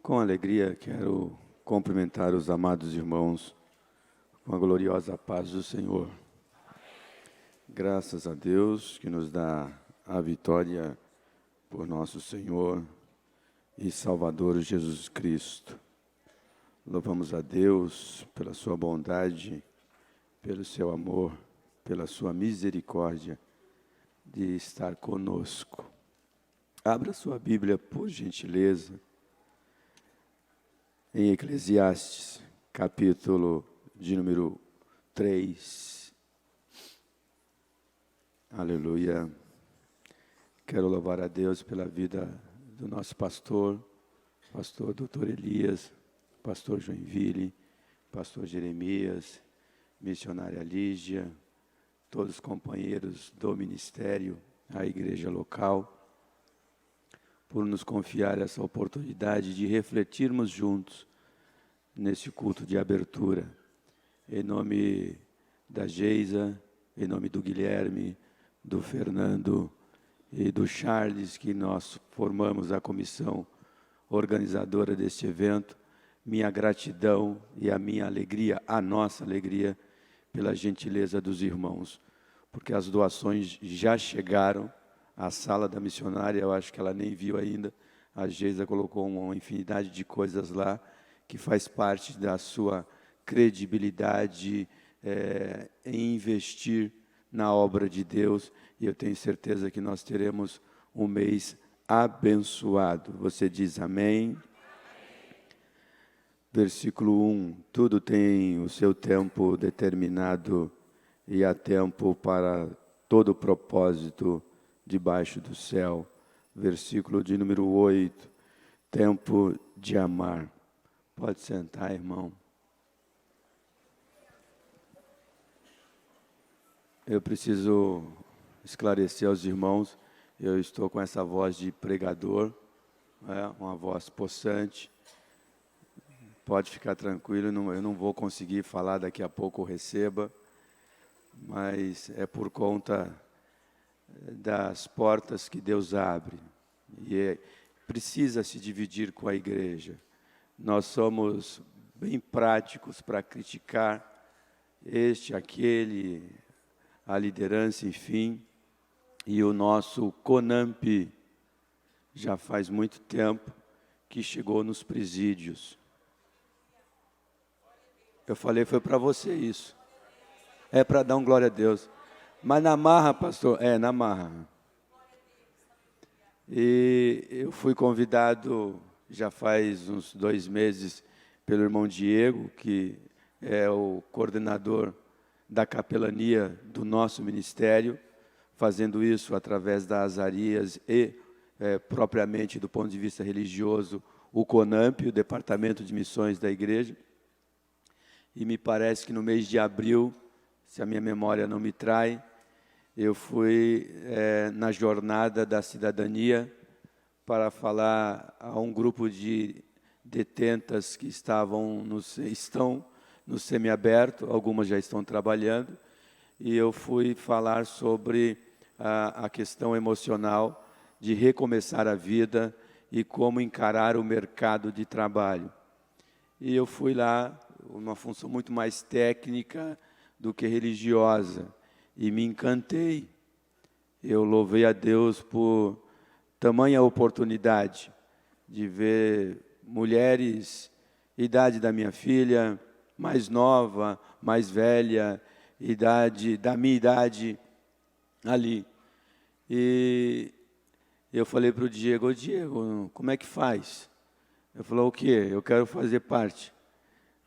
Com alegria, quero cumprimentar os amados irmãos com a gloriosa paz do Senhor. Graças a Deus que nos dá a vitória por nosso Senhor e Salvador Jesus Cristo. Louvamos a Deus pela sua bondade, pelo seu amor, pela sua misericórdia de estar conosco. Abra sua Bíblia, por gentileza, em Eclesiastes, capítulo de número 3. Aleluia. Quero louvar a Deus pela vida do nosso pastor Dr. Elias, pastor Joinville, pastor Jeremias, missionária Lígia, todos os companheiros do ministério, a igreja local, por nos confiar essa oportunidade de refletirmos juntos nesse culto de abertura. Em nome da Geisa, em nome do Guilherme, do Fernando e do Charles, que nós formamos a comissão organizadora deste evento, minha gratidão e a minha alegria, a nossa alegria, pela gentileza dos irmãos, porque as doações já chegaram. A sala da missionária, eu acho que ela nem viu ainda. A Geisa colocou uma infinidade de coisas lá, que faz parte da sua credibilidade em investir na obra de Deus. E eu tenho certeza que nós teremos um mês abençoado. Você diz amém? Versículo 1. Tudo tem o seu tempo determinado e há tempo para todo propósito debaixo do céu. Versículo de número 8, tempo de amar. Pode sentar, irmão. Eu preciso esclarecer aos irmãos, eu estou com essa voz de pregador, uma voz possante. Pode ficar tranquilo, eu não vou conseguir falar daqui a pouco, receba, mas é por conta das portas que Deus abre, e precisa se dividir com a igreja. Nós somos bem práticos para criticar este, aquele, a liderança, enfim, e o nosso CONAMP já faz muito tempo que chegou nos presídios. Eu falei, foi para você isso. É para dar um glória a Deus. Mas na marra, pastor? Na marra. E eu fui convidado, já faz uns 2 meses, pelo irmão Diego, que é o coordenador da capelania do nosso ministério, fazendo isso através da Azarias e, propriamente do ponto de vista religioso, o CONAMP, o Departamento de Missões da Igreja. E me parece que no mês de abril, se a minha memória não me trai, eu fui na jornada da cidadania para falar a um grupo de detentas que estão no semiaberto, algumas já estão trabalhando, e eu fui falar sobre a questão emocional de recomeçar a vida e como encarar o mercado de trabalho. E eu fui lá, uma função muito mais técnica do que religiosa, e me encantei. Eu louvei a Deus por tamanha oportunidade de ver mulheres, idade da minha filha, mais nova, mais velha, da minha idade, ali. E eu falei para o Diego, Diego, como é que faz? Ele falou, o quê? Eu quero fazer parte.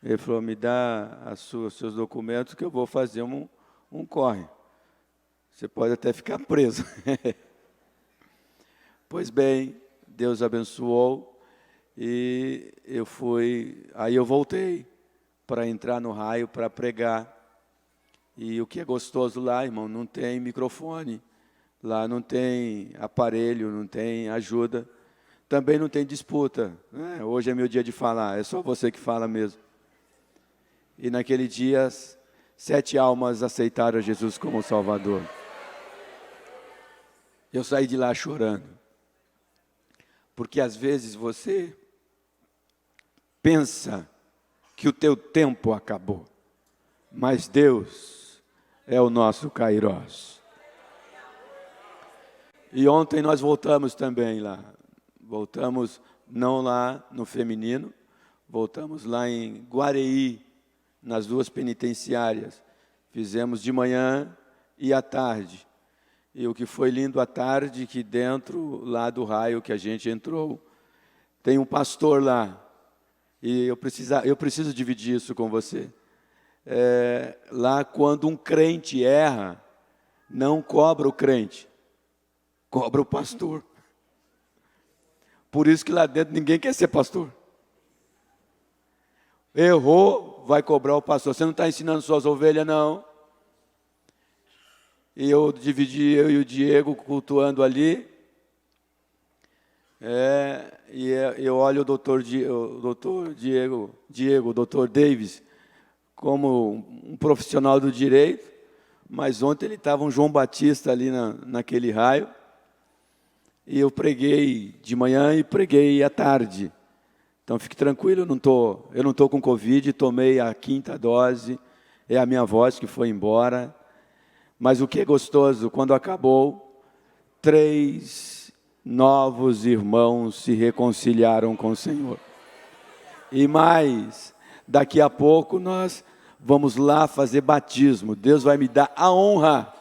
Ele falou, me dá os seus documentos que eu vou fazer um corre. Você pode até ficar preso. Pois bem, Deus abençoou e aí eu voltei para entrar no raio para pregar. E o que é gostoso lá, irmão, não tem microfone, lá não tem aparelho, não tem ajuda, também não tem disputa. Hoje é meu dia de falar, é só você que fala mesmo. E naquele dia, 7 almas aceitaram Jesus como Salvador. Eu saí de lá chorando. Porque às vezes você pensa que o teu tempo acabou, mas Deus é o nosso Kairós. E ontem nós voltamos também lá, voltamos não lá no feminino, voltamos lá em Guareí, nas 2 penitenciárias, fizemos de manhã e à tarde. E o que foi lindo à tarde, que dentro lá do raio que a gente entrou, tem um pastor lá, e eu preciso dividir isso com você. Lá quando um crente erra, não cobra o crente, cobra o pastor. Por isso que lá dentro ninguém quer ser pastor. Errou, vai cobrar o pastor. Você não está ensinando suas ovelhas, não. E eu e o Diego cultuando ali. E eu olho o doutor Diego, o doutor Davis, como um profissional do direito, mas ontem ele estava um João Batista ali naquele raio, e eu preguei de manhã e preguei à tarde. Então fique tranquilo, eu não tô com Covid, tomei a 5ª dose, é a minha voz que foi embora. Mas o que é gostoso, quando acabou, 3 novos irmãos se reconciliaram com o Senhor. E mais, daqui a pouco nós vamos lá fazer batismo. Deus vai me dar a honra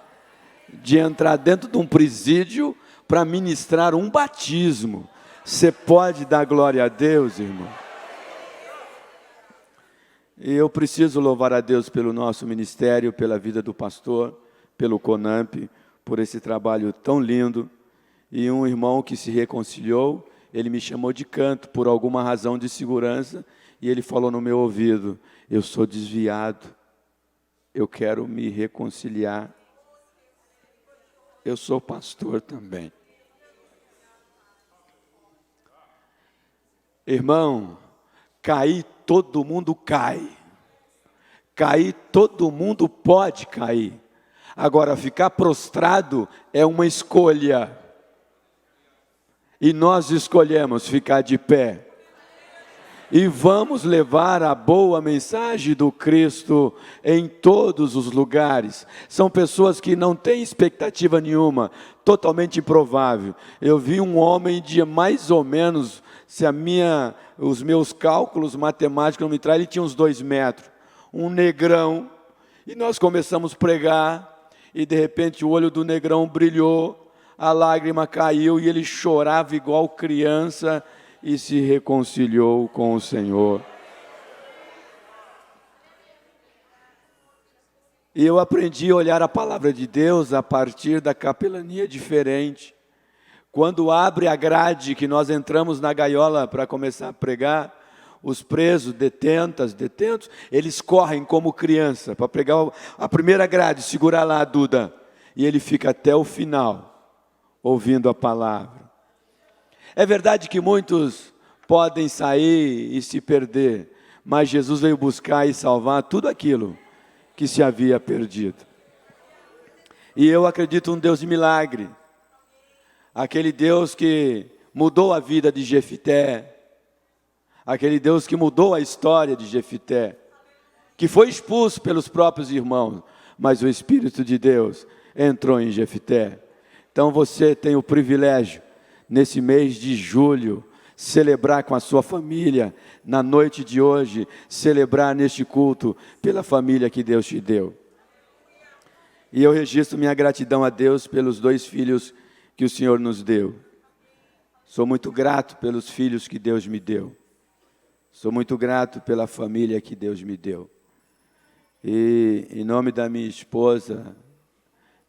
de entrar dentro de um presídio para ministrar um batismo. Você pode dar glória a Deus, irmão? E eu preciso louvar a Deus pelo nosso ministério, pela vida do pastor, pelo CONAMP, por esse trabalho tão lindo. E um irmão que se reconciliou, ele me chamou de canto por alguma razão de segurança, e ele falou no meu ouvido: eu sou desviado, eu quero me reconciliar, eu sou pastor também. Irmão, cair todo mundo cai, cair todo mundo pode cair, agora ficar prostrado é uma escolha, e nós escolhemos ficar de pé, e vamos levar a boa mensagem do Cristo em todos os lugares. São pessoas que não têm expectativa nenhuma, totalmente improvável. Eu vi um homem de mais ou menos, se os meus cálculos matemáticos não me traem, ele tinha uns 2 metros, um negrão, e nós começamos a pregar, e de repente o olho do negrão brilhou, a lágrima caiu, e ele chorava igual criança, e se reconciliou com o Senhor. E eu aprendi a olhar a palavra de Deus a partir da capelania diferente. Quando abre a grade, que nós entramos na gaiola para começar a pregar, os presos, detentos, eles correm como criança para pregar a primeira grade, segurar lá a Duda, e ele fica até o final, ouvindo a palavra. É verdade que muitos podem sair e se perder, mas Jesus veio buscar e salvar tudo aquilo que se havia perdido. E eu acredito num Deus de milagre, aquele Deus que mudou a vida de Jefité, aquele Deus que mudou a história de Jefité, que foi expulso pelos próprios irmãos, mas o Espírito de Deus entrou em Jefité. Então você tem o privilégio, nesse mês de julho, celebrar com a sua família, na noite de hoje, celebrar neste culto, pela família que Deus te deu. E eu registro minha gratidão a Deus pelos 2 filhos que o Senhor nos deu. Sou muito grato pelos filhos que Deus me deu. Sou muito grato pela família que Deus me deu. E em nome da minha esposa,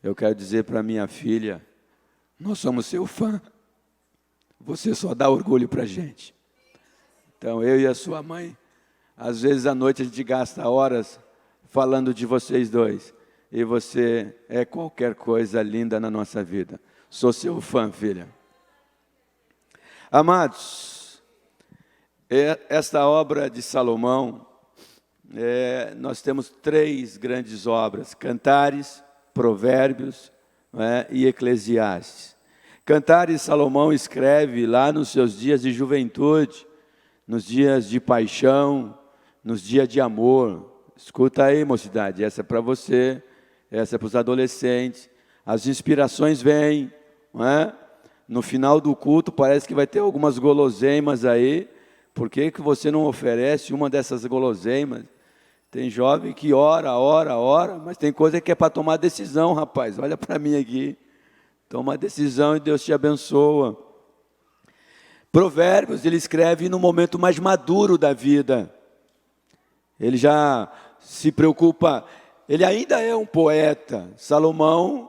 eu quero dizer para minha filha: nós somos seu fã. Você só dá orgulho para a gente. Então, eu e a sua mãe, às vezes à noite a gente gasta horas falando de vocês 2. E você é qualquer coisa linda na nossa vida. Sou seu fã, filha. Amados, esta obra de Salomão, nós temos 3 grandes obras: Cantares, Provérbios, e Eclesiastes. Cantares, Salomão escreve lá nos seus dias de juventude, nos dias de paixão, nos dias de amor. Escuta aí, mocidade, essa é para você, essa é para os adolescentes. As inspirações vêm, não é? No final do culto parece que vai ter algumas guloseimas aí. Por que você não oferece uma dessas guloseimas? Tem jovem que ora, mas tem coisa que é para tomar decisão, rapaz. Olha para mim aqui. Toma decisão e Deus te abençoa. Provérbios, ele escreve no momento mais maduro da vida. Ele já se preocupa, ele ainda é um poeta. Salomão,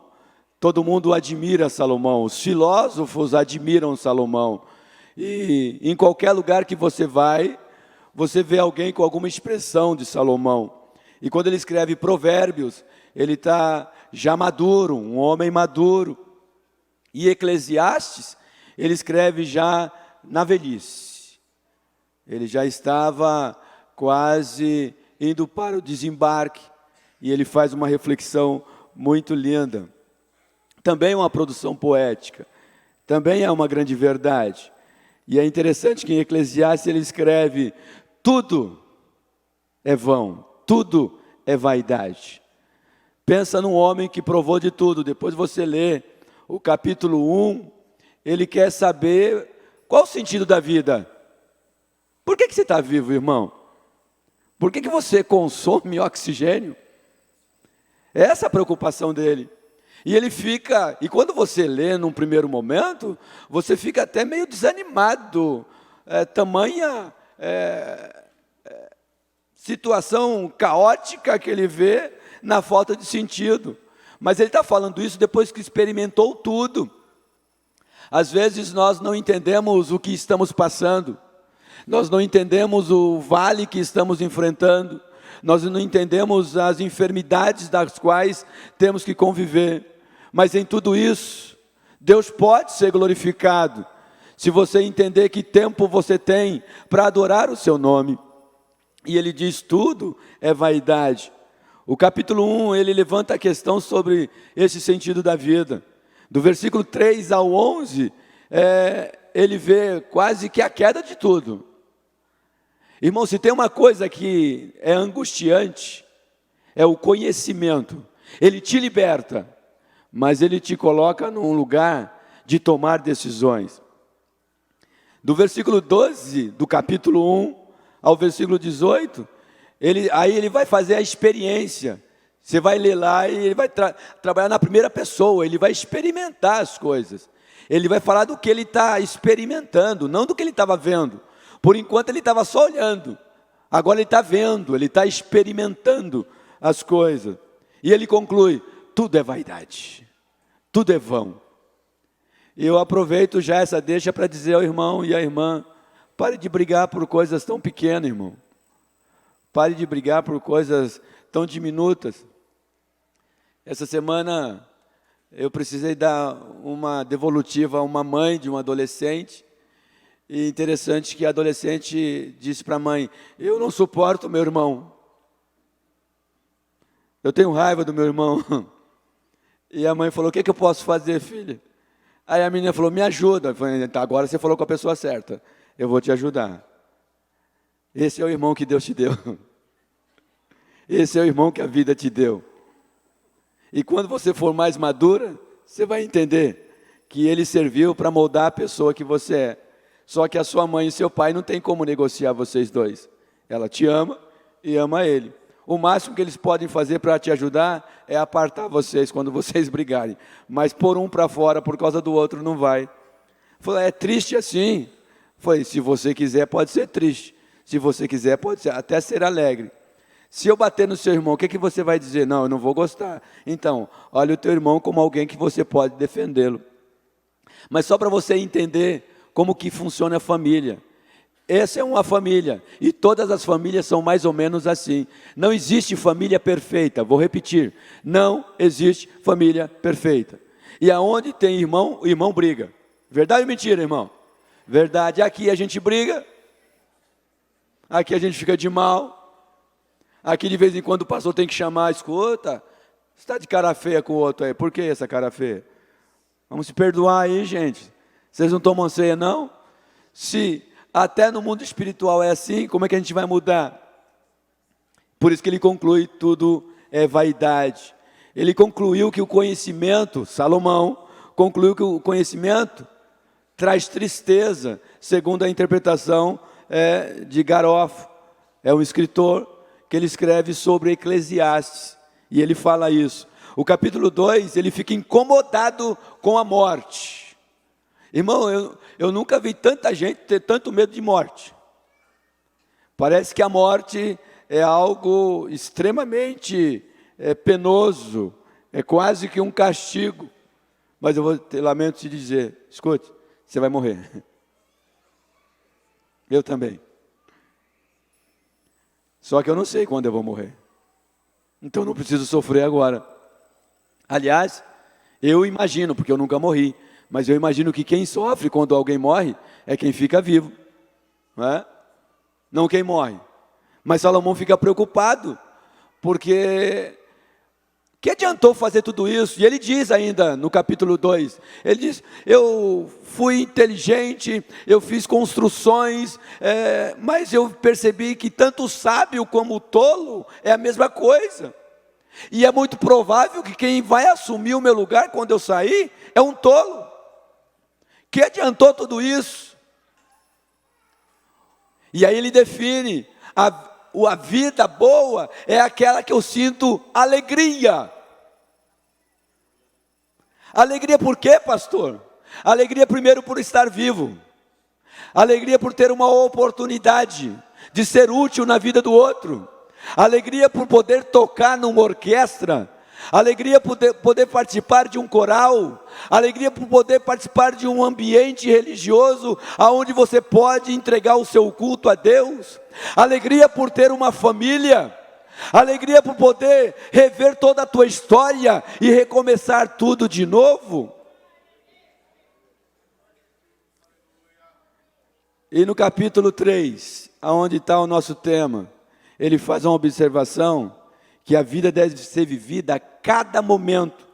todo mundo admira Salomão. Os filósofos admiram Salomão. E em qualquer lugar que você vai, você vê alguém com alguma expressão de Salomão. E quando ele escreve Provérbios, ele está já maduro, um homem maduro. E Eclesiastes, ele escreve já na velhice. Ele já estava quase indo para o desembarque. E ele faz uma reflexão muito linda. Também é uma produção poética. Também é uma grande verdade. E é interessante que em Eclesiastes ele escreve: tudo é vão, tudo é vaidade. Pensa num homem que provou de tudo. Depois você lê o capítulo 1, ele quer saber qual o sentido da vida. Por que você está vivo, irmão? Por que você consome oxigênio? Essa é a preocupação dele. E ele fica, e quando você lê num primeiro momento, você fica até meio desanimado. Tamanha situação caótica que ele vê na falta de sentido. Mas ele está falando isso depois que experimentou tudo. Às vezes nós não entendemos o que estamos passando. Nós não entendemos o vale que estamos enfrentando. Nós não entendemos as enfermidades das quais temos que conviver. Mas em tudo isso, Deus pode ser glorificado, se você entender que tempo você tem para adorar o seu nome. E ele diz: tudo é vaidade. O capítulo 1, ele levanta a questão sobre esse sentido da vida. Do versículo 3 ao 11, ele vê quase que a queda de tudo. Irmão, se tem uma coisa que é angustiante, é o conhecimento. Ele te liberta, mas ele te coloca num lugar de tomar decisões. Do versículo 12 do capítulo 1 ao versículo 18, ele vai fazer a experiência. Você vai ler lá e ele vai trabalhar na primeira pessoa, ele vai experimentar as coisas. Ele vai falar do que ele está experimentando, não do que ele estava vendo. Por enquanto ele estava só olhando, agora ele está vendo, ele está experimentando as coisas. E ele conclui: tudo é vaidade, tudo é vão. E eu aproveito já essa deixa para dizer ao irmão e à irmã: pare de brigar por coisas tão pequenas, irmão. Pare de brigar por coisas tão diminutas. Essa semana eu precisei dar uma devolutiva a uma mãe de um adolescente. E interessante que a adolescente disse para a mãe: eu não suporto meu irmão. Eu tenho raiva do meu irmão. E a mãe falou: o que eu posso fazer, filha? Aí a menina falou: me ajuda. Eu falei: tá, agora você falou com a pessoa certa. Eu vou te ajudar. Esse é o irmão que Deus te deu. Esse é o irmão que a vida te deu. E quando você for mais madura, você vai entender que ele serviu para moldar a pessoa que você é. Só que a sua mãe e seu pai não tem como negociar vocês dois. Ela te ama e ama ele. O máximo que eles podem fazer para te ajudar é apartar vocês quando vocês brigarem. Mas pôr um para fora por causa do outro não vai. Falei: é triste assim? Falei: se você quiser pode ser triste. Se você quiser pode ser, até ser alegre. Se eu bater no seu irmão, o que você vai dizer? Não, eu não vou gostar. Então, olha o teu irmão como alguém que você pode defendê-lo. Mas só para você entender como que funciona a família. Essa é uma família, e todas as famílias são mais ou menos assim. Não existe família perfeita, vou repetir, não existe família perfeita. E aonde tem irmão, o irmão briga. Verdade ou mentira, irmão? Verdade. Aqui a gente briga, aqui a gente fica de mal, aqui de vez em quando o pastor tem que chamar: escuta, você está de cara feia com o outro aí, por que essa cara feia? Vamos se perdoar aí, gente. Vocês não tomam ceia, não? Se até no mundo espiritual é assim, como é que a gente vai mudar? Por isso que ele conclui: tudo é vaidade. Ele concluiu que o conhecimento, Salomão concluiu que o conhecimento traz tristeza, segundo a interpretação de Garófo. É um escritor que ele escreve sobre Eclesiastes, e ele fala isso. O capítulo 2, ele fica incomodado com a morte. Irmão, eu nunca vi tanta gente ter tanto medo de morte. Parece que a morte é algo extremamente penoso, é quase que um castigo. Mas eu vou ter lamento te dizer, escute, você vai morrer. Eu também. Só que eu não sei quando eu vou morrer. Então não preciso sofrer agora. Aliás, eu imagino, porque eu nunca morri, mas eu imagino que quem sofre quando alguém morre é quem fica vivo, não é? Não quem morre. Mas Salomão fica preocupado, porque que adiantou fazer tudo isso? E ele diz ainda no capítulo 2, ele diz: eu fui inteligente, eu fiz construções, mas eu percebi que tanto o sábio como o tolo é a mesma coisa. E é muito provável que quem vai assumir o meu lugar quando eu sair é um tolo. Que adiantou tudo isso? E aí ele define: a vida boa é aquela que eu sinto alegria. Alegria por quê, pastor? Alegria primeiro por estar vivo. Alegria por ter uma oportunidade de ser útil na vida do outro. Alegria por poder tocar numa orquestra. Alegria por poder participar de um coral. Alegria por poder participar de um ambiente religioso aonde você pode entregar o seu culto a Deus. Alegria por ter uma família. Alegria por poder rever toda a tua história e recomeçar tudo de novo. E no capítulo 3, aonde está o nosso tema, ele faz uma observação que a vida deve ser vivida a cada momento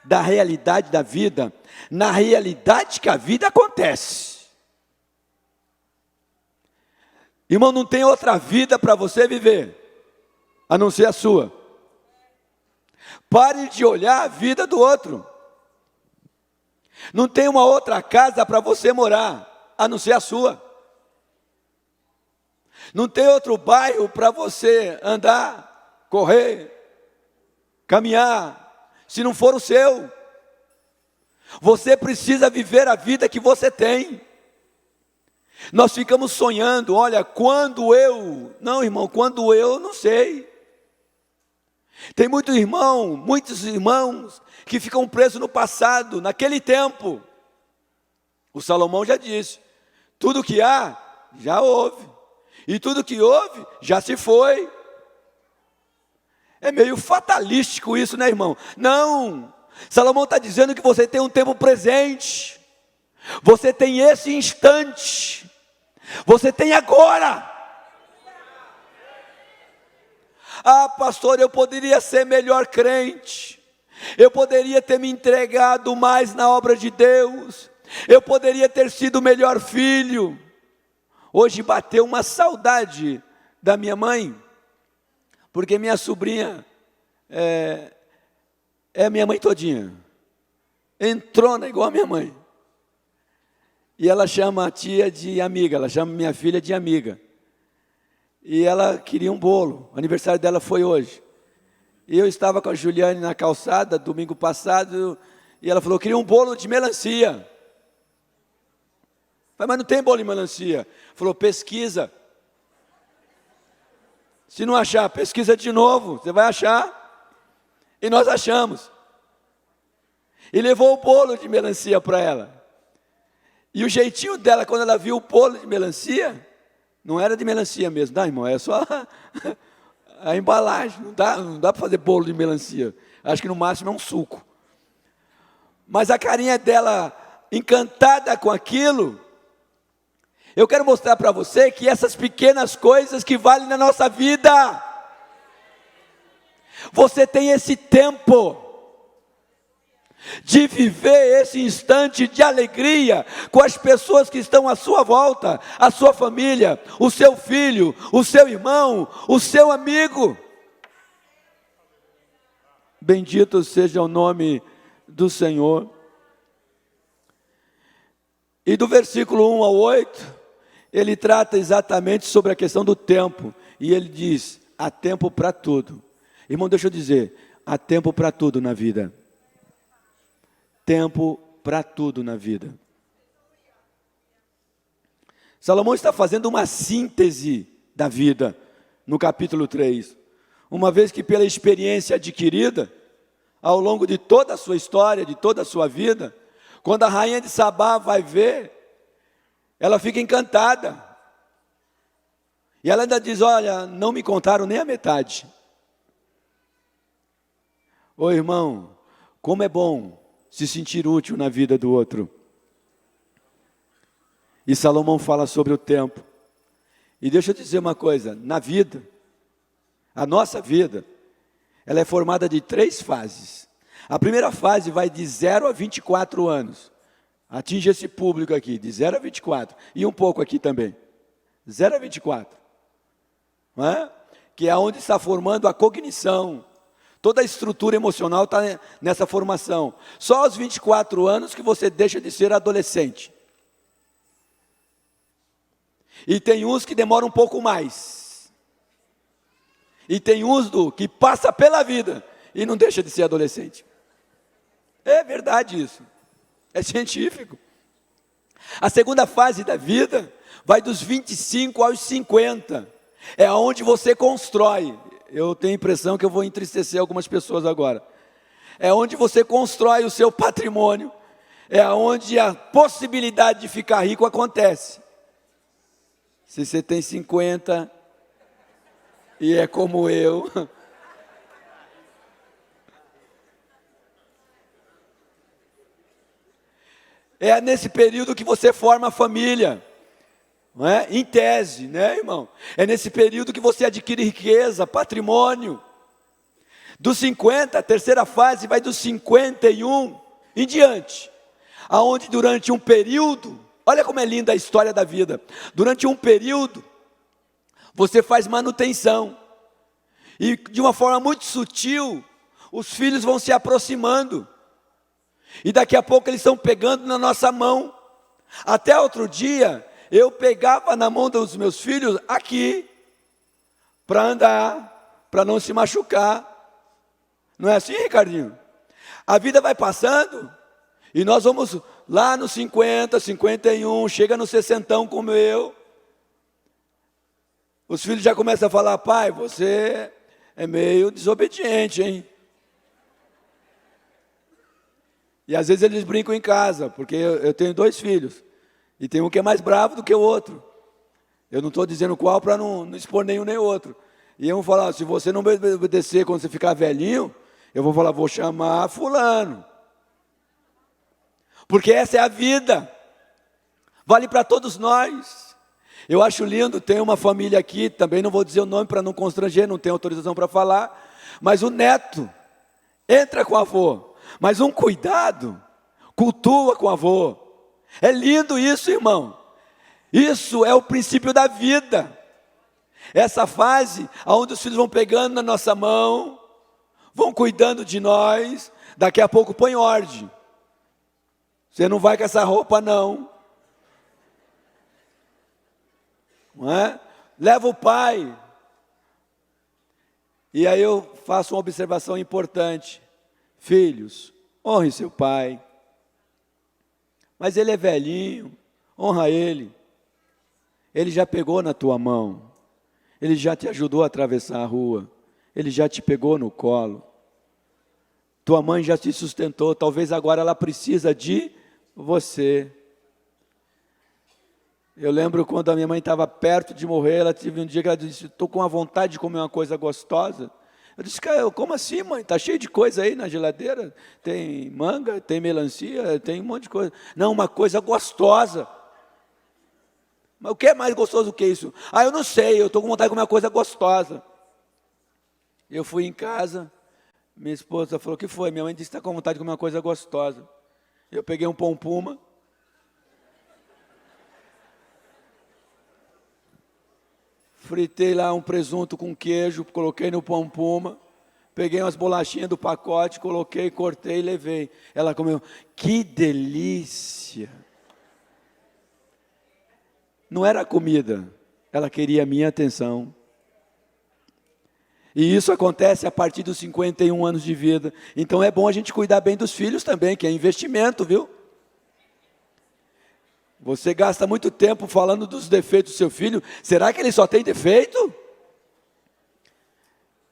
da realidade da vida, na realidade que a vida acontece. Irmão, não tem outra vida para você viver, a não ser a sua. Pare de olhar a vida do outro. Não tem uma outra casa para você morar, a não ser a sua. Não tem outro bairro para você andar, correr, caminhar, se não for o seu. Você precisa viver a vida que você tem. Nós ficamos sonhando, olha, quando eu... Não, irmão, quando eu não sei. Tem muitos irmãos que ficam presos no passado, naquele tempo. O Salomão já disse: tudo que há, já houve. E tudo que houve, já se foi. É meio fatalístico isso, né, irmão? Não, Salomão está dizendo que você tem um tempo presente. Você tem esse instante. Você tem agora. Ah, pastor, eu poderia ser melhor crente. Eu poderia ter me entregado mais na obra de Deus. Eu poderia ter sido melhor filho. Hoje bateu uma saudade da minha mãe, porque minha sobrinha é a minha mãe todinha. Entrona igual a minha mãe. E ela chama a tia de amiga, ela chama minha filha de amiga. E ela queria um bolo, o aniversário dela foi hoje. E eu estava com a Juliane na calçada, domingo passado, e ela falou: queria um bolo de melancia. Falei: mas não tem bolo de melancia. Falou: pesquisa. Se não achar, pesquisa de novo, você vai achar. E nós achamos. E levou o bolo de melancia para ela. E o jeitinho dela, quando ela viu o bolo de melancia, não era de melancia mesmo, não, irmão, é só a embalagem, não dá para fazer bolo de melancia, acho que no máximo é um suco. Mas a carinha dela, encantada com aquilo, eu quero mostrar para você que essas pequenas coisas que valem na nossa vida, você tem esse tempo, de viver esse instante de alegria com as pessoas que estão à sua volta, a sua família, o seu filho, o seu irmão, o seu amigo. Bendito seja o nome do Senhor. E do versículo 1 ao 8, ele trata exatamente sobre a questão do tempo. E ele diz, há tempo para tudo. Irmão, deixa eu dizer, há tempo para tudo na vida. Tempo para tudo na vida. Salomão está fazendo uma síntese da vida no capítulo 3. Uma vez que pela experiência adquirida, ao longo de toda a sua história, de toda a sua vida, quando a rainha de Sabá vai ver, ela fica encantada. E ela ainda diz, olha, não me contaram nem a metade. Ô irmão, como é bom se sentir útil na vida do outro. E Salomão fala sobre o tempo. E deixa eu dizer uma coisa, na vida, a nossa vida, ela é formada de 3 fases. A primeira fase vai de 0 a 24 anos. Atinge esse público aqui, de 0 a 24. E um pouco aqui também. 0 a 24. Não é? Que é onde está formando a cognição. Toda a estrutura emocional está nessa formação. Só aos 24 anos que você deixa de ser adolescente. E tem uns que demoram um pouco mais. E tem uns que passa pela vida e não deixa de ser adolescente. É verdade isso. É científico. A segunda fase da vida vai dos 25 aos 50. É onde você constrói. Eu tenho a impressão que eu vou entristecer algumas pessoas agora. É onde você constrói o seu patrimônio. É onde a possibilidade de ficar rico acontece. Se você tem 50 e é como eu, é nesse período que você forma a família. Não é? Em tese, né, irmão? É nesse período que você adquire riqueza, patrimônio. Dos 50, a terceira fase vai dos 51 em diante. Aonde durante um período, olha como é linda a história da vida. Durante um período, você faz manutenção. E de uma forma muito sutil, os filhos vão se aproximando. E daqui a pouco eles estão pegando na nossa mão. Até outro dia, eu pegava na mão dos meus filhos aqui, para andar, para não se machucar. Não é assim, Ricardinho? A vida vai passando, e nós vamos lá nos 50, 51, chega no 60 como eu. Os filhos já começam a falar, pai, você é meio desobediente, hein? E às vezes eles brincam em casa, porque eu tenho 2 filhos. E tem um que é mais bravo do que o outro. Eu não estou dizendo qual para não expor nenhum nem outro. E eu vou falar, se você não obedecer quando você ficar velhinho, eu vou falar, vou chamar fulano. Porque essa é a vida. Vale para todos nós. Eu acho lindo, tem uma família aqui, também não vou dizer o nome para não constranger, não tenho autorização para falar. Mas o neto entra com o avô. Mas um cuidado, cultua com o avô. É lindo isso, irmão. Isso é o princípio da vida. Essa fase, onde os filhos vão pegando na nossa mão, vão cuidando de nós, daqui a pouco põe ordem. Você não vai com essa roupa não. Não é? Leva o pai. E aí eu faço uma observação importante. Filhos, honre seu pai. Mas ele é velhinho, honra ele. Ele já pegou na tua mão. Ele já te ajudou a atravessar a rua. Ele já te pegou no colo. Tua mãe já te sustentou. Talvez agora ela precisa de você. Eu lembro quando a minha mãe estava perto de morrer, ela teve um dia que ela disse, estou com a vontade de comer uma coisa gostosa. Eu disse, cara, como assim, mãe? Está cheio de coisa aí na geladeira? Tem manga, tem melancia, tem um monte de coisa. Não, uma coisa gostosa. Mas o que é mais gostoso do que isso? Ah, eu não sei, eu estou com vontade de comer uma coisa gostosa. Eu fui em casa, Minha esposa falou: o que foi? Minha mãe disse que está com vontade de comer uma coisa gostosa. Eu peguei um pão puma, fritei lá um presunto com queijo, coloquei no pão puma, peguei umas bolachinhas do pacote, coloquei, cortei e levei. Ela comeu. Que delícia! Não era comida, ela queria a minha atenção. E isso acontece a partir dos 51 anos de vida. Então é bom a gente cuidar bem dos filhos também, que é investimento, viu? Você gasta muito tempo falando dos defeitos do seu filho. Será que ele só tem defeito?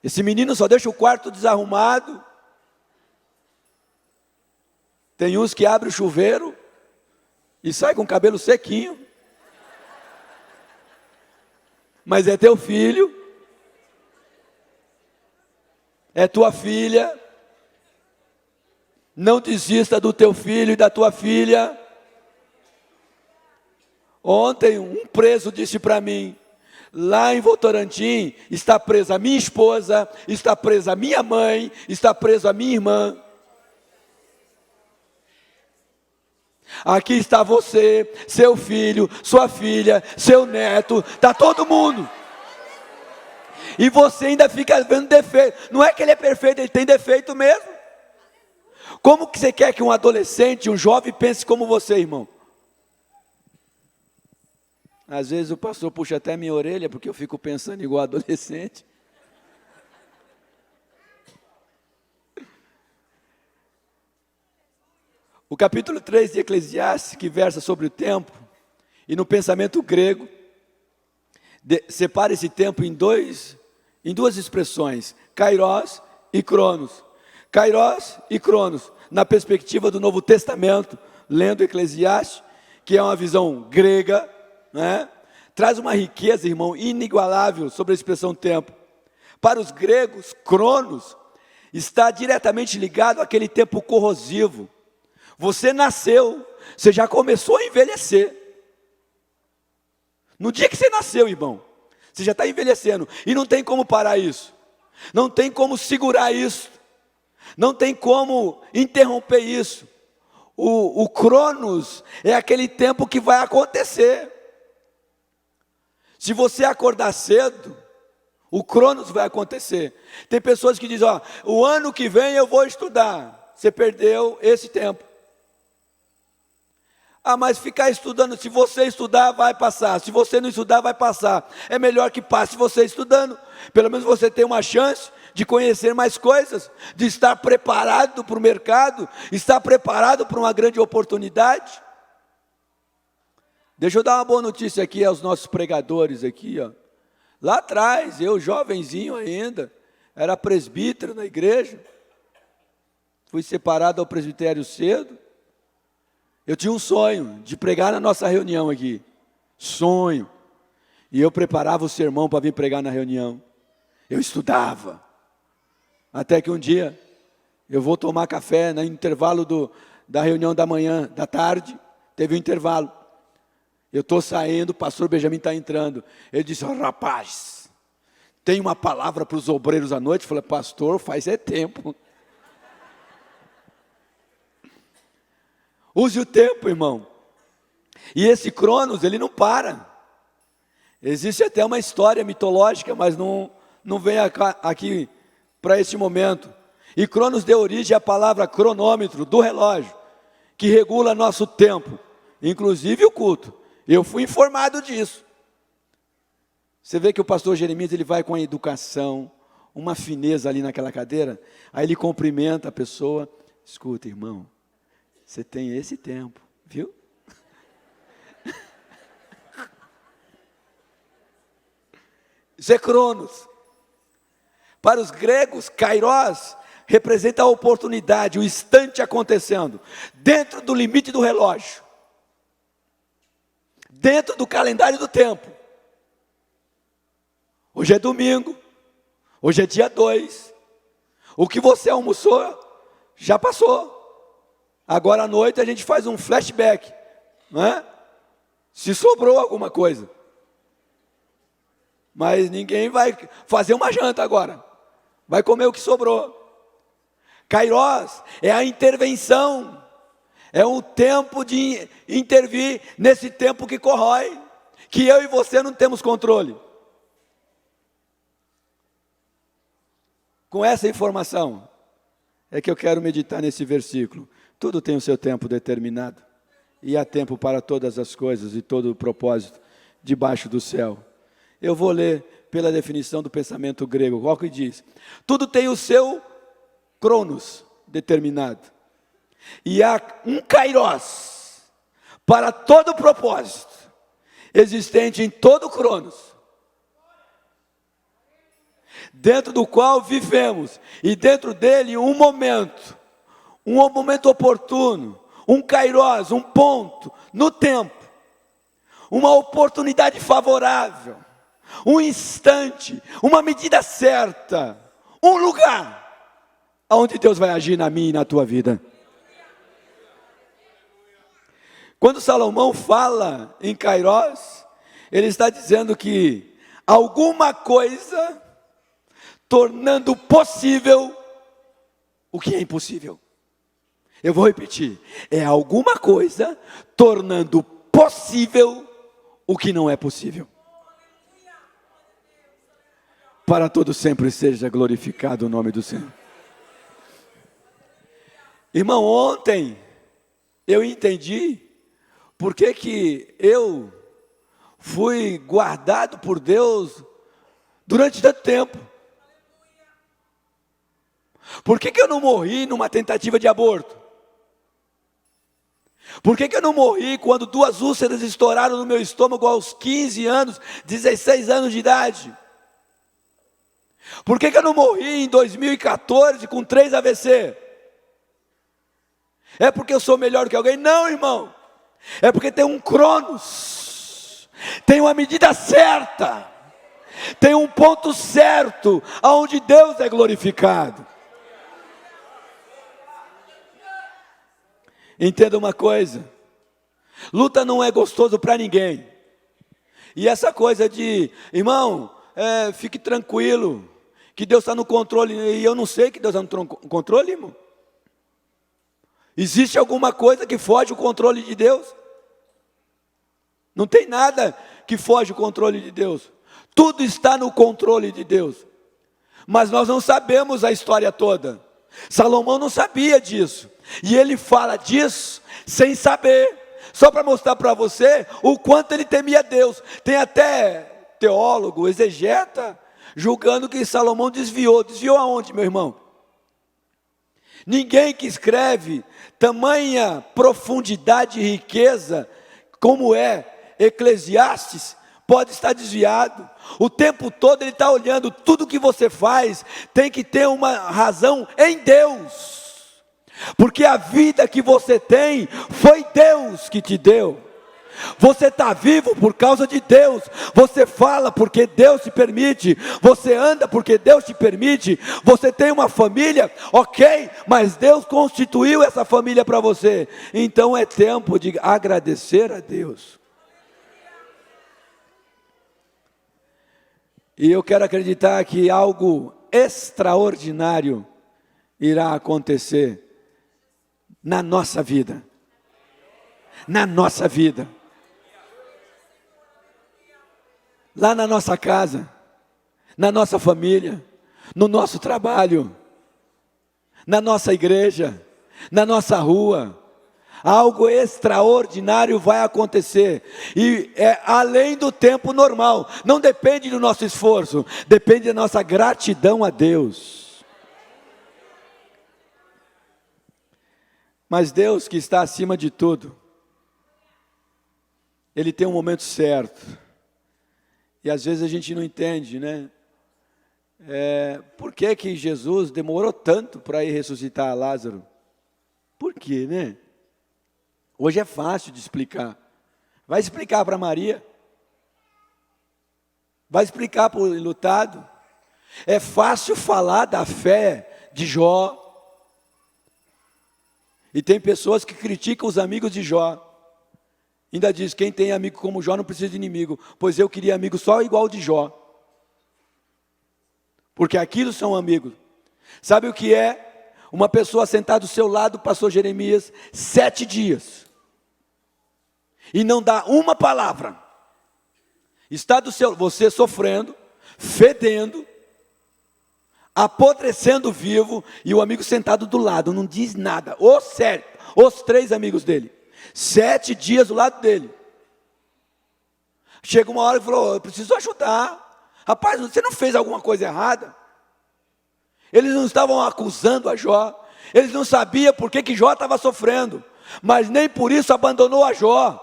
Esse menino só deixa o quarto desarrumado. Tem uns que abrem o chuveiro e sai com o cabelo sequinho. Mas é teu filho, é tua filha. Não desista do teu filho e da tua filha. Ontem um preso disse para mim: lá em Votorantim está presa a minha esposa, está presa a minha mãe, está presa a minha irmã. Aqui está você, seu filho, sua filha, seu neto, está todo mundo. E você ainda fica vendo defeito. Não é que ele é perfeito, ele tem defeito mesmo. Como que você quer que um adolescente, um jovem pense como você, irmão? Às vezes o pastor puxa até minha orelha, porque eu fico pensando igual adolescente. O capítulo 3 de Eclesiastes, que versa sobre o tempo, e no pensamento grego, separa esse tempo em duas expressões: Kairos e Cronos. Kairos e Cronos, na perspectiva do Novo Testamento, lendo Eclesiastes, que é uma visão grega, né? Traz uma riqueza, irmão, inigualável sobre a expressão tempo. Para os gregos, Cronos está diretamente ligado àquele tempo corrosivo. Você nasceu, você já começou a envelhecer. No dia que você nasceu, irmão, você já está envelhecendo. E não tem como parar isso. Não tem como segurar isso. Não tem como interromper isso. O Cronos é aquele tempo que vai acontecer. Se você acordar cedo, o Cronos vai acontecer. Tem pessoas que dizem: ó, o ano que vem eu vou estudar. Você perdeu esse tempo. Ah, mas ficar estudando, se você estudar, vai passar. Se você não estudar, vai passar. É melhor que passe você estudando. Pelo menos você tem uma chance de conhecer mais coisas, de estar preparado para o mercado, estar preparado para uma grande oportunidade. Deixa eu dar uma boa notícia aqui aos nossos pregadores aqui, ó. Lá atrás, eu jovenzinho ainda, era presbítero na igreja. Fui separado ao presbitério cedo. Eu tinha um sonho de pregar na nossa reunião aqui. Sonho. E eu preparava o sermão para vir pregar na reunião. Eu estudava. Até que um dia, eu vou tomar café no intervalo da reunião da manhã, da tarde. Teve um intervalo. Eu estou saindo, o pastor Benjamin está entrando. Ele disse: oh, rapaz, tem uma palavra para os obreiros à noite? Eu falei: pastor, faz tempo. Use o tempo, irmão. E esse Cronos, ele não para. Existe até uma história mitológica, mas não vem aqui para este momento. E Cronos deu origem à palavra cronômetro, do relógio, que regula nosso tempo, inclusive o culto. Eu fui informado disso. Você vê que o pastor Jeremias, ele vai com a educação, uma fineza ali naquela cadeira, aí ele cumprimenta a pessoa: escuta, irmão, você tem esse tempo, viu? Isso é Cronos. Para os gregos, Kairos representa a oportunidade, o instante acontecendo, dentro do limite do relógio, dentro do calendário do tempo. Hoje é domingo, hoje é dia 2, o que você almoçou já passou. Agora à noite a gente faz um flashback, não é? Se sobrou alguma coisa. Mas ninguém vai fazer uma janta agora. Vai comer o que sobrou. Kairos é a intervenção, é um tempo de intervir nesse tempo que corrói, que eu e você não temos controle. Com essa informação, é que eu quero meditar nesse versículo. Tudo tem o seu tempo determinado, e há tempo para todas as coisas e todo o propósito debaixo do céu. Eu vou ler pela definição do pensamento grego, qual que diz? Tudo tem o seu cronos determinado, e há um kairos para todo o propósito existente em todo o cronos, dentro do qual vivemos, e dentro dele um momento oportuno, um kairos, um ponto no tempo, uma oportunidade favorável, um instante, uma medida certa, um lugar onde Deus vai agir na minha e na tua vida. Quando Salomão fala em kairos, ele está dizendo que alguma coisa tornando possível o que é impossível. Eu vou repetir, é alguma coisa tornando possível o que não é possível. Para todo sempre seja glorificado o nome do Senhor. Irmão, ontem eu entendi por que eu fui guardado por Deus durante tanto tempo. Por que eu não morri numa tentativa de aborto? Por que eu não morri quando 2 úlceras estouraram no meu estômago aos 15 anos, 16 anos de idade? Por que eu não morri em 2014 com 3 AVC? É porque eu sou melhor que alguém? Não, irmão. É porque tem um cronos, tem uma medida certa, tem um ponto certo, aonde Deus é glorificado. Entenda uma coisa, luta não é gostoso para ninguém. E essa coisa de, irmão, fique tranquilo, que Deus está no controle, e eu não sei que Deus está no controle, irmão. Existe alguma coisa que foge o controle de Deus? Não tem nada que foge o controle de Deus. Tudo está no controle de Deus. Mas nós não sabemos a história toda. Salomão não sabia disso. E ele fala disso sem saber. Só para mostrar para você o quanto ele temia Deus. Tem até teólogo, exegeta, julgando que Salomão desviou. Desviou aonde, meu irmão? Ninguém que escreve tamanha profundidade e riqueza como é Eclesiastes pode estar desviado. O tempo todo ele está olhando, tudo que você faz tem que ter uma razão em Deus, porque a vida que você tem foi Deus que te deu. Você está vivo por causa de Deus, você fala porque Deus te permite, você anda porque Deus te permite, você tem uma família, ok, mas Deus constituiu essa família para você, então é tempo de agradecer a Deus. E eu quero acreditar que algo extraordinário irá acontecer na nossa vida, lá na nossa casa, na nossa família, no nosso trabalho, na nossa igreja, na nossa rua. Algo extraordinário vai acontecer, e é além do tempo normal, não depende do nosso esforço, depende da nossa gratidão a Deus. Mas Deus, que está acima de tudo, Ele tem um momento certo, e às vezes a gente não entende, né? Por que Jesus demorou tanto para ir ressuscitar Lázaro? Por quê, né? Hoje é fácil de explicar. Vai explicar para Maria. Vai explicar para o enlutado. É fácil falar da fé de Jó. E tem pessoas que criticam os amigos de Jó. Ainda diz, quem tem amigo como Jó não precisa de inimigo. Pois eu queria amigo só igual de Jó. Porque aquilo são amigos. Sabe o que é uma pessoa sentada do seu lado, pastor Jeremias, 7 dias, e não dá uma palavra, está você sofrendo, fedendo, apodrecendo vivo, e o amigo sentado do lado, não diz nada, os 3 amigos dele, 7 dias do lado dele. Chega uma hora e falou: eu preciso ajudar. Rapaz, você não fez alguma coisa errada? Eles não estavam acusando a Jó, eles não sabiam por que Jó estava sofrendo, mas nem por isso abandonou a Jó.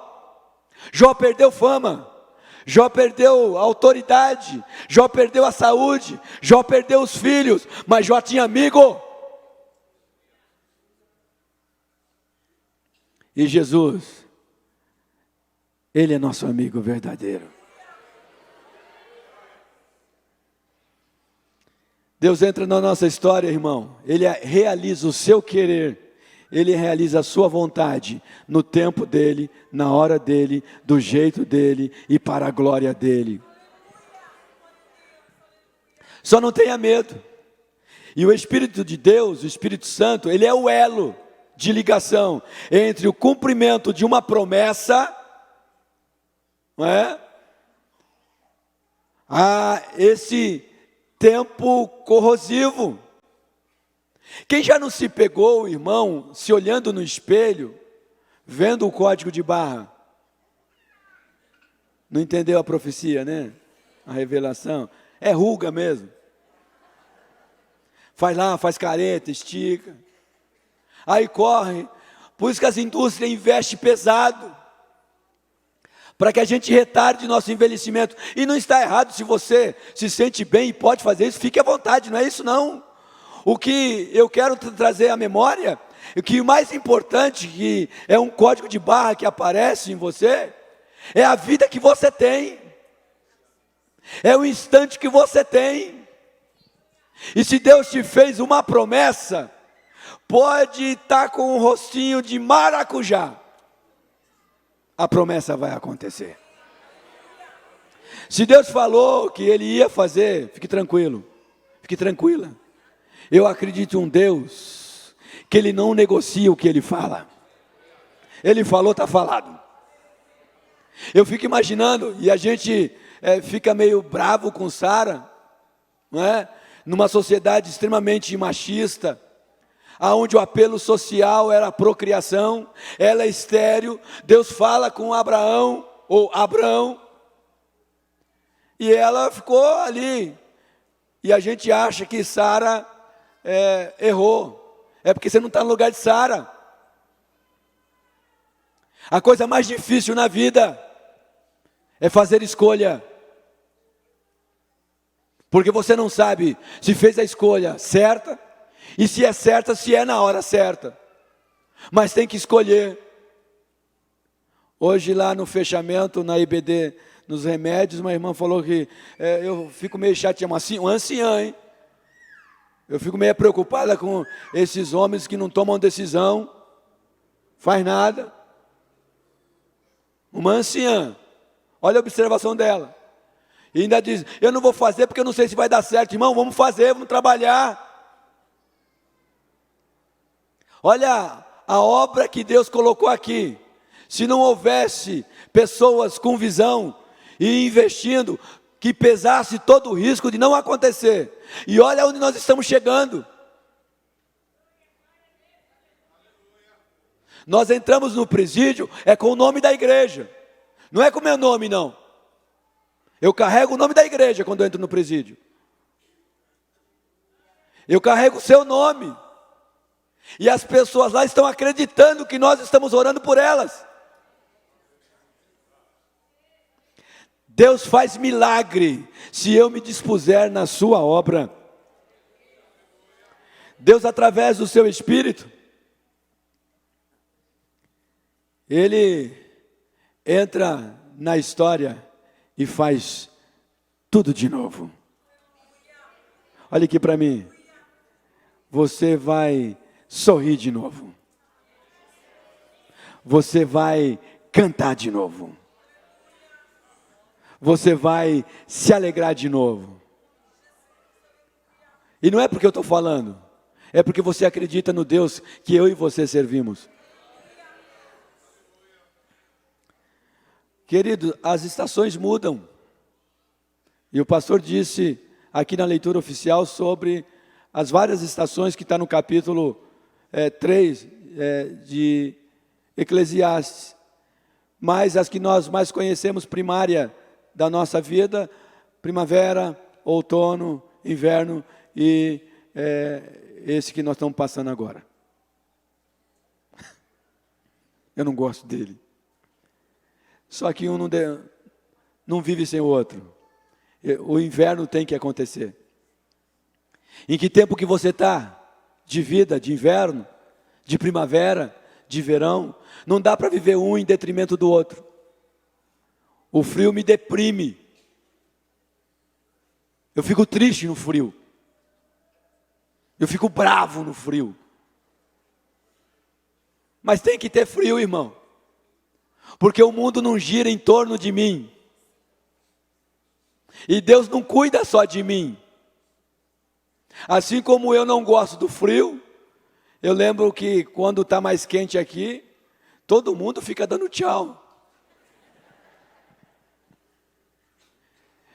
Jó perdeu fama, Jó perdeu a autoridade, Jó perdeu a saúde, Jó perdeu os filhos, mas Jó tinha amigo. E Jesus, Ele é nosso amigo verdadeiro. Deus entra na nossa história, irmão. Ele realiza o seu querer, Ele realiza a sua vontade, no tempo dEle, na hora dEle, do jeito dEle e para a glória dEle. Só não tenha medo. E o Espírito de Deus, o Espírito Santo, Ele é o elo de ligação entre o cumprimento de uma promessa, não é? A esse tempo corrosivo. Quem já não se pegou, irmão, se olhando no espelho, vendo o código de barra? Não entendeu a profecia, né? A revelação. É ruga mesmo. Faz lá, faz careta, estica. Aí corre. Por isso que as indústrias investem pesado, para que a gente retarde nosso envelhecimento. E não está errado, se você se sente bem e pode fazer isso, fique à vontade, não é isso não. O que eu quero trazer à memória, é que o mais importante, que é um código de barra que aparece em você, é a vida que você tem, é o instante que você tem. E se Deus te fez uma promessa, pode estar com um rostinho de maracujá, a promessa vai acontecer. Se Deus falou que Ele ia fazer, fique tranquilo, fique tranquila. Eu acredito em um Deus que Ele não negocia o que Ele fala. Ele falou, está falado. Eu fico imaginando, e a gente fica meio bravo com Sara, não é? Numa sociedade extremamente machista, aonde o apelo social era a procriação, ela é estéril. Deus fala com Abraão, e ela ficou ali, e a gente acha que Sara errou, é porque você não está no lugar de Sara. A coisa mais difícil na vida é fazer escolha, porque você não sabe se fez a escolha certa, e se é certa, se é na hora certa, mas tem que escolher. Hoje lá no fechamento, na IBD, nos remédios, uma irmã falou que eu fico meio chateado, uma anciã, hein? Eu fico meio preocupada com esses homens que não tomam decisão, faz nada. Uma anciã, olha a observação dela, e ainda diz, eu não vou fazer porque eu não sei se vai dar certo. Irmão, vamos fazer, vamos trabalhar. Olha a obra que Deus colocou aqui. Se não houvesse pessoas com visão e investindo, que pesasse todo o risco de não acontecer. E olha onde nós estamos chegando. Nós entramos no presídio, é com o nome da igreja. Não é com o meu nome, não. Eu carrego o nome da igreja quando eu entro no presídio. Eu carrego o seu nome. E as pessoas lá estão acreditando que nós estamos orando por elas. Deus faz milagre se eu me dispuser na sua obra. Deus, através do seu Espírito, Ele entra na história e faz tudo de novo. Olha aqui para mim. Você vai sorrir de novo. Você vai cantar de novo. Você vai se alegrar de novo. E não é porque eu estou falando, É porque você acredita no Deus que eu e você servimos. Querido, as estações mudam. E o pastor disse aqui na leitura oficial sobre as várias estações que está no capítulo 3 de Eclesiastes. Mas as que nós mais conhecemos, primária da nossa vida, primavera, outono, inverno e esse que nós estamos passando agora. Eu não gosto dele. Só que um não vive sem o outro. O inverno tem que acontecer. Em que tempo que você está? De vida, de inverno, de primavera, de verão. Não dá para viver um em detrimento do outro. O frio me deprime. Eu fico triste no frio. Eu fico bravo no frio. Mas tem que ter frio, irmão. Porque o mundo não gira em torno de mim. E Deus não cuida só de mim. Assim como eu não gosto do frio, eu lembro que quando está mais quente aqui, todo mundo fica dando tchau.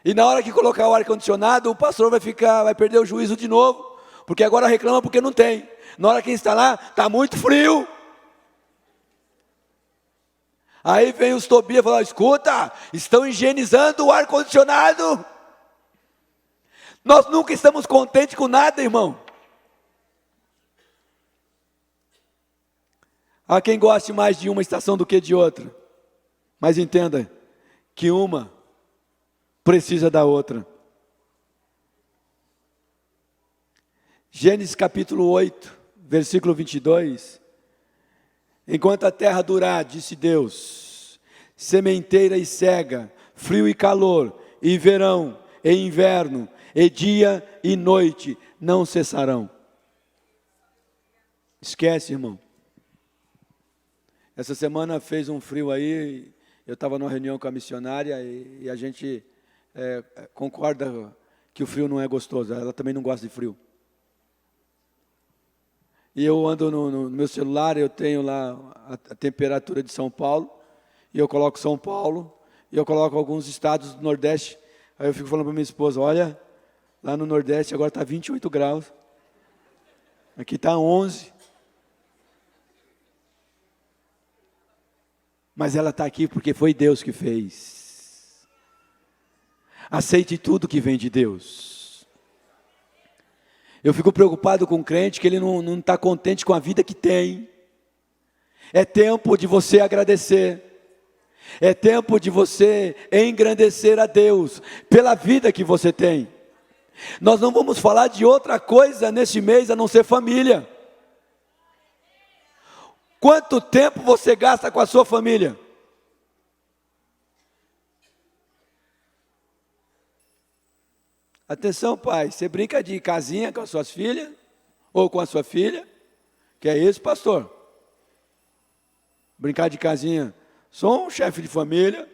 E na hora que colocar o ar-condicionado, o pastor vai perder o juízo de novo, porque agora reclama porque não tem. Na hora que instalar, está muito frio. Aí vem os Tobias e falam: escuta, estão higienizando o ar-condicionado. Nós nunca estamos contentes com nada, irmão. Há quem goste mais de uma estação do que de outra. Mas entenda que uma precisa da outra. Gênesis capítulo 8, versículo 22. Enquanto a terra durar, disse Deus, sementeira e cega, frio e calor, e verão e inverno, e dia e noite não cessarão. Esquece, irmão. Essa semana fez um frio aí, eu estava numa reunião com a missionária e a gente concorda que o frio não é gostoso, ela também não gosta de frio. E eu ando no meu celular, eu tenho lá a temperatura de São Paulo, e eu coloco São Paulo, e eu coloco alguns estados do Nordeste. Aí eu fico falando para minha esposa: olha, lá no Nordeste agora está 28 graus, aqui está 11. Mas ela está aqui porque foi Deus que fez. Aceite tudo que vem de Deus. Eu fico preocupado com o crente que ele não está contente com a vida que tem. É tempo de você agradecer. É tempo de você engrandecer a Deus pela vida que você tem. Nós não vamos falar de outra coisa neste mês a não ser família. Quanto tempo você gasta com a sua família? Atenção, pai, você brinca de casinha com as suas filhas? Ou com a sua filha? Que é isso, pastor? Brincar de casinha. Sou um chefe de família,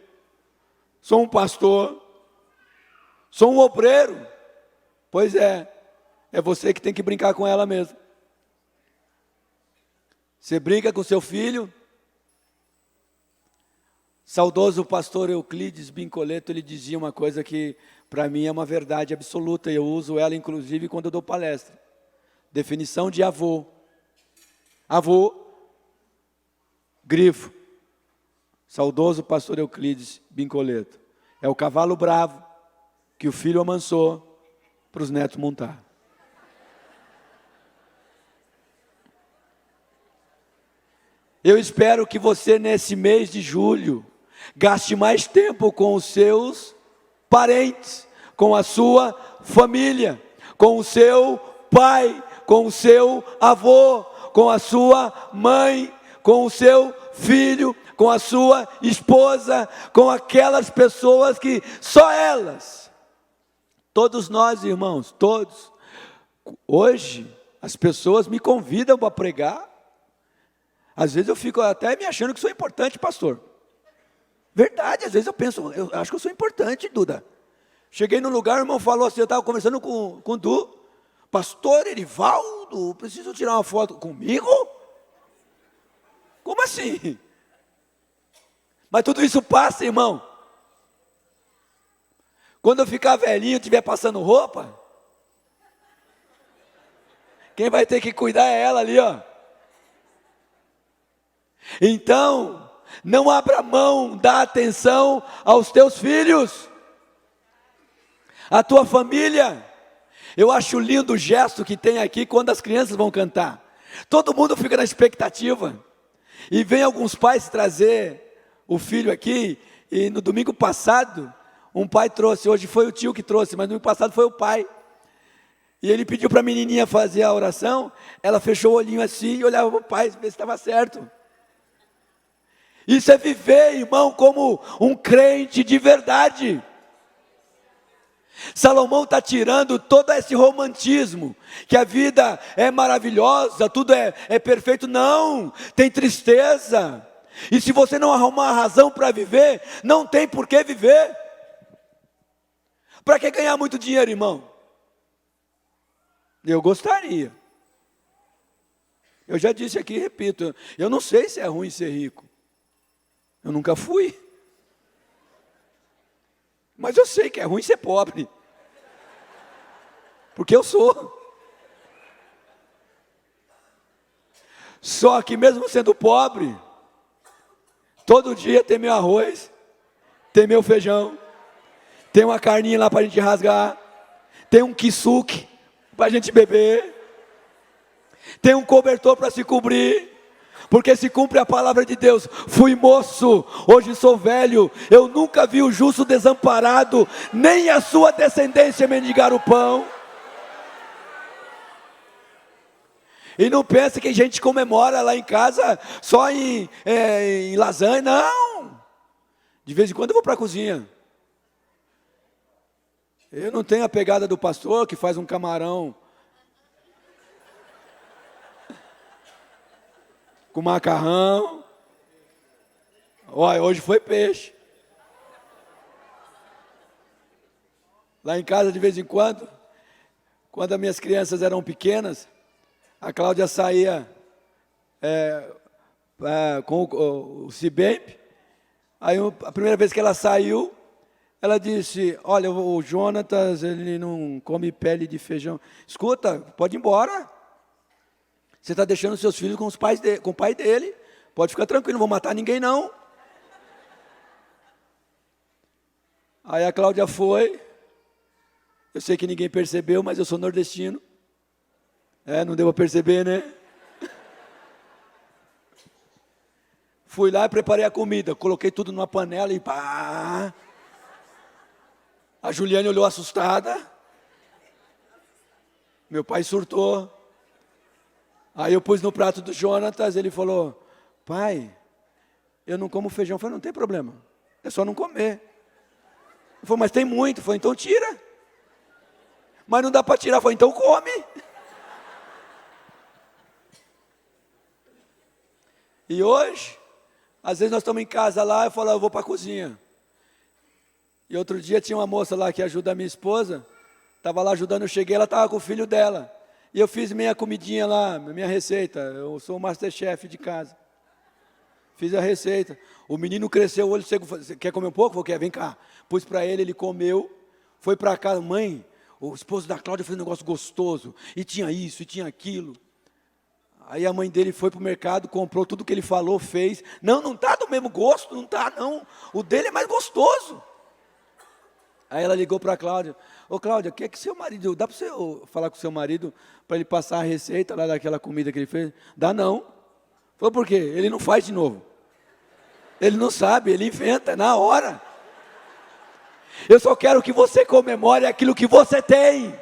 sou um pastor, sou um obreiro. Pois é você que tem que brincar com ela mesmo. Você brinca com seu filho. Saudoso pastor Euclides Bincoleto, ele dizia uma coisa que para mim é uma verdade absoluta, e eu uso ela inclusive quando eu dou palestra. Definição de avô. Avô, grifo. Saudoso pastor Euclides Bincoleto. É o cavalo bravo que o filho amansou para os netos montar. Eu espero que você nesse mês de julho gaste mais tempo com os seus parentes, com a sua família, com o seu pai, com o seu avô, com a sua mãe, com o seu filho, com a sua esposa, com aquelas pessoas que só elas. Todos nós, irmãos, todos. Hoje as pessoas me convidam para pregar. Às vezes eu fico até me achando que sou importante, pastor. Verdade, às vezes eu penso, eu acho que eu sou importante, Duda. Cheguei no lugar, o irmão falou assim, eu estava conversando com o Du, pastor Erivaldo, foto, preciso tirar uma foto. Comigo? Como assim? Mas tudo isso passa, irmão. Quando eu ficar velhinho, estiver passando roupa, quem vai ter que cuidar é ela ali, ó. Então, não abra mão da atenção aos teus filhos, a tua família. Eu acho lindo o gesto que tem aqui quando as crianças vão cantar. Todo mundo fica na expectativa. E vem alguns pais trazer o filho aqui, e no domingo passado, um pai trouxe, hoje foi o tio que trouxe, mas no domingo passado foi o pai. E ele pediu para a menininha fazer a oração, ela fechou o olhinho assim e olhava para o pai, ver se estava certo. Isso é viver, irmão, como um crente de verdade. Salomão está tirando todo esse romantismo, que a vida é maravilhosa, tudo é perfeito. Não, tem tristeza. E se você não arrumar a razão para viver, não tem por que viver. Para que ganhar muito dinheiro, irmão? Eu gostaria. Eu já disse aqui e repito, eu não sei se é ruim ser rico. Eu nunca fui. Mas eu sei que é ruim ser pobre. Porque eu sou. Só que mesmo sendo pobre, todo dia tem meu arroz, tem meu feijão, tem uma carninha lá para a gente rasgar, tem um kisuke para a gente beber, tem um cobertor para se cobrir, porque se cumpre a palavra de Deus. Fui moço, hoje sou velho, eu nunca vi o justo desamparado, nem a sua descendência mendigar o pão. E não pense que a gente comemora lá em casa só em lasanha, não. De vez em quando eu vou para a cozinha. Eu não tenho a pegada do pastor que faz um camarão com macarrão. Olha, hoje foi peixe. Lá em casa, de vez em quando as minhas crianças eram pequenas, a Cláudia saía com o Cibemp. Aí a primeira vez que ela saiu, ela disse: olha, o Jonatas, ele não come pele de feijão. Escuta, pode ir embora. Você está deixando seus filhos com com o pai dele. Pode ficar tranquilo, não vou matar ninguém não. Aí a Cláudia foi. Eu sei que ninguém percebeu, mas eu sou nordestino. Não deu para perceber, né? Fui lá e preparei a comida. Coloquei tudo numa panela e pá. A Juliane olhou assustada. Meu pai surtou. Aí eu pus no prato do Jonatas, ele falou: pai, eu não como feijão. Eu falei: não tem problema, é só não comer. Ele falou: mas tem muito. Eu falei: então tira. Mas não dá para tirar. Eu falei: então come. E hoje, às vezes nós estamos em casa lá, eu falo: eu vou para a cozinha. E outro dia tinha uma moça lá que ajuda a minha esposa, estava lá ajudando, eu cheguei, ela estava com o filho dela. E eu fiz minha comidinha lá, minha receita. Eu sou o Masterchef de casa. Fiz a receita. O menino cresceu, o olho seco. Quer comer um pouco? Falei: quer, vem cá. Pus para ele, ele comeu. Foi para casa: mãe, o esposo da Cláudia fez um negócio gostoso. E tinha isso, e tinha aquilo. Aí a mãe dele foi para o mercado, comprou tudo que ele falou, fez. Não está do mesmo gosto, não está não. O dele é mais gostoso. Aí ela ligou para a Cláudia: ô Cláudia, o que é que seu marido, dá para você falar com o seu marido para ele passar a receita lá daquela comida que ele fez? Dá não. Falou: por quê? Ele não faz de novo. Ele não sabe, ele inventa na hora. Eu só quero que você comemore aquilo que você tem.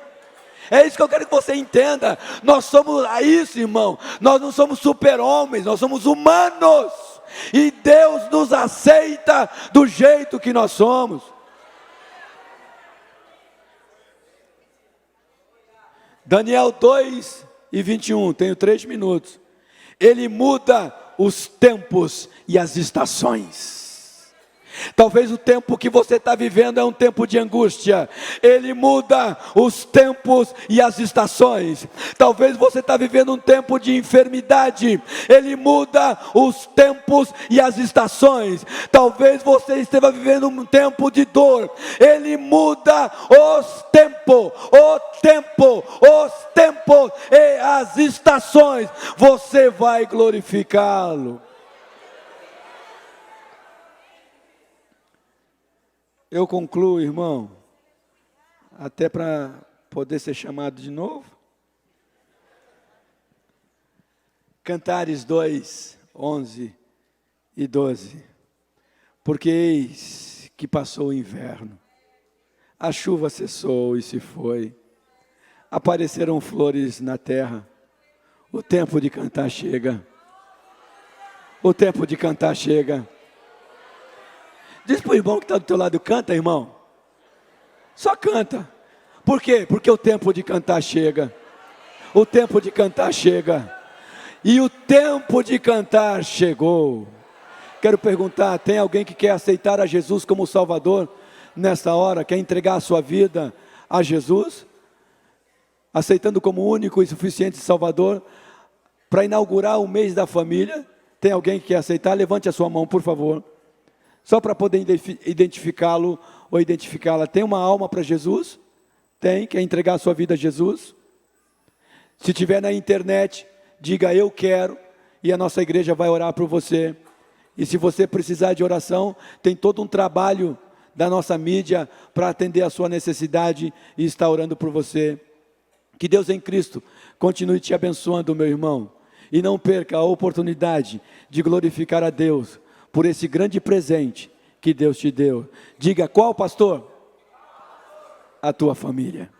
É isso que eu quero que você entenda. Nós somos isso, irmão. Nós não somos super-homens, nós somos humanos. E Deus nos aceita do jeito que nós somos. Daniel 2:21, tenho 3 minutos. Ele muda os tempos e as estações. Talvez o tempo que você está vivendo é um tempo de angústia. Ele muda os tempos e as estações. Talvez você está vivendo um tempo de enfermidade. Ele muda os tempos e as estações. Talvez você esteja vivendo um tempo de dor. Ele muda os tempos e as estações. Você vai glorificá-lo. Eu concluo, irmão, até para poder ser chamado de novo. Cantares 2, 11 e 12. Porque eis que passou o inverno, a chuva cessou e se foi, apareceram flores na terra, o tempo de cantar chega. O tempo de cantar chega. Diz para o irmão que está do teu lado, canta, irmão. Só canta. Por quê? Porque o tempo de cantar chega. O tempo de cantar chega. E o tempo de cantar chegou. Quero perguntar, tem alguém que quer aceitar a Jesus como Salvador nessa hora? Quer entregar a sua vida a Jesus? Aceitando como único e suficiente Salvador para inaugurar o mês da família? Tem alguém que quer aceitar? Levante a sua mão, por favor. Só para poder identificá-lo ou identificá-la. Tem uma alma para Jesus? Tem? Quer entregar a sua vida a Jesus? Se tiver na internet, diga eu quero, e a nossa igreja vai orar por você. E se você precisar de oração, tem todo um trabalho da nossa mídia para atender a sua necessidade e estar orando por você. Que Deus em Cristo continue te abençoando, meu irmão. E não perca a oportunidade de glorificar a Deus por esse grande presente que Deus te deu. Diga, qual pastor? A tua família.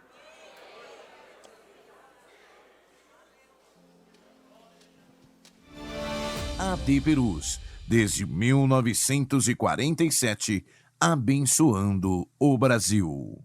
AD Perus, desde 1947, abençoando o Brasil.